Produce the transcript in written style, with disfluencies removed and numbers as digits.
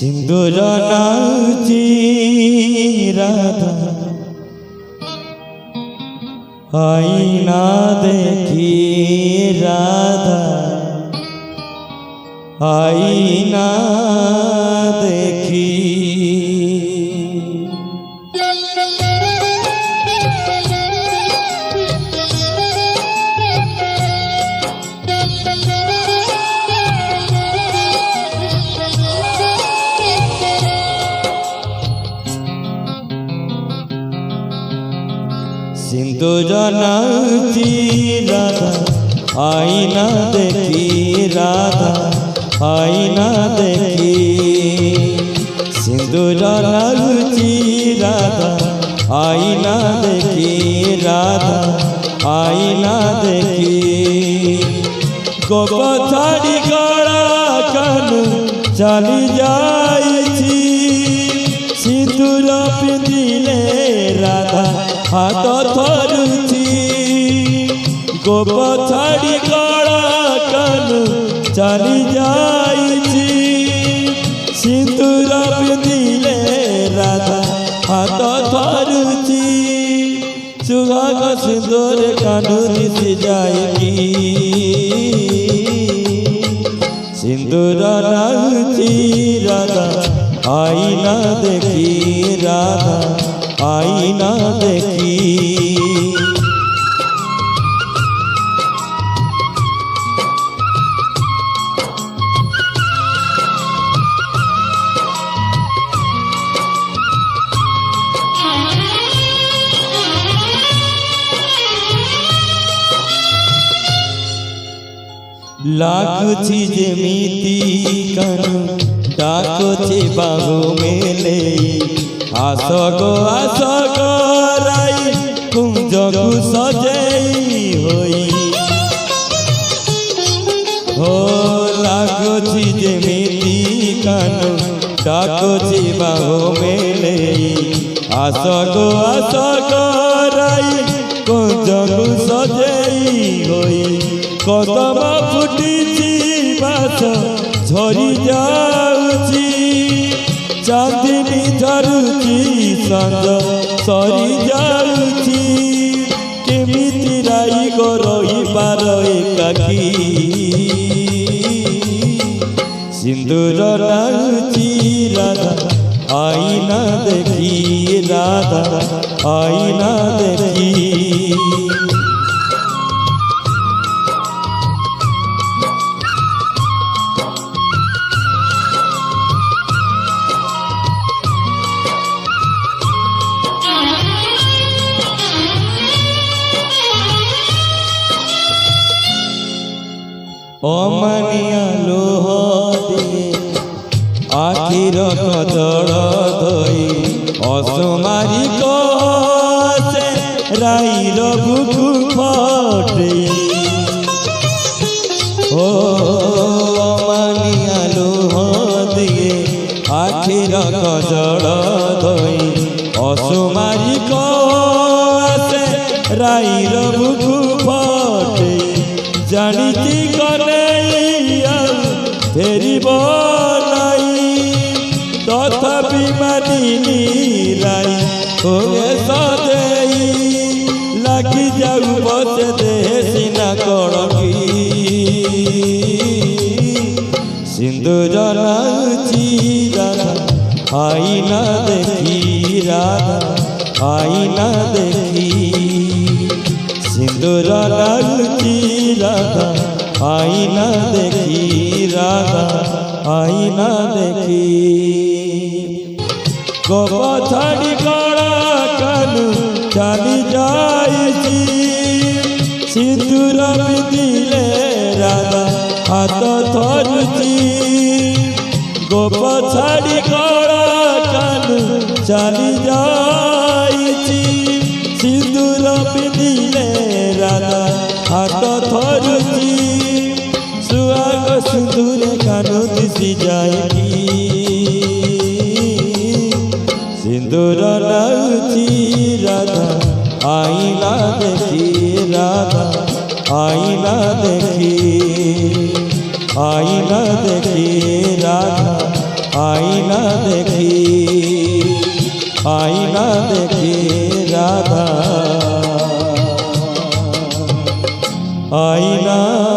सिंदूर नाची राधा आईना देखी राधा आईना देखी सिंदूर नाची राधा आईना देखी राधा आईना देखी सिंदूर नाची राधा आईना देखी राधा आईना देखी गोप छाड़ी गड़ा कानू चली जाइछि सिंदूर पिंधिले राधा हाथ थरुछि गोप छाड़ी गड़ा कानू चली जाइछि सिंदूर पिंधिले राधा हाथ थरुछि सुहाग सिंदूर कानू दिशि जाएगी सिंदूर नाची राधा आईना देखी राधा आईना देखी लाଗୁଛି ଯେମିତି କାନୁ ଡାକୁଛି ବାହୁ ମେଲେ ଆସ ଗୋ ରାଇ କୁଞ୍ଜକୁ ସଜେଇ ହୋଇ ହୋ ଲାଗୁଛି ଯେମିତି କାନୁ ଡାକୁଛି ବାହୁ ମେଲେ ଆସ ଗୋ ରାଇ କୁଞ୍ଜକୁ ସଜେଇ ହୋଇ कदम फुटी बास झरी जाऊची चांदनी झरुची संज सरी जाऊची केमिति राई गो रही पार एकाकी सिंदूर नाची राधा आईना देखी राधा आईना देखी अमानिया लोह दिए आखिर कजल धोई असुमारी कसे राईर बुकु फटे ओ अमानिया लोह दिए आखिर कजल धोई असुमारी कसे राईर बुकु फटे जानिती कन्हैया फेरिब नाई तथापि मानिनी राई होए सदेई लगी जाऊ बसे देह सीना कड़की सिंदूर नाची राधा आईना देखी राधा आईना देखी सिंदूर नाची राधा आईना देखी राधा आईना देखी गोप छाड़ी गड़ा कानू चली जाइछि सिंदूर पिंधिले राधा हाथ थरुछि गोप छाड़ी गड़ा कानू चली जाइछि सिंदूर पिंधिले राधा हाथ थरुछि सुहाग सिंदूर कानू दिशि जाएगी सिंदूर नाची राधा आईना देखी राधा आईना देखी राधा आईना आईना देखी राधा आईना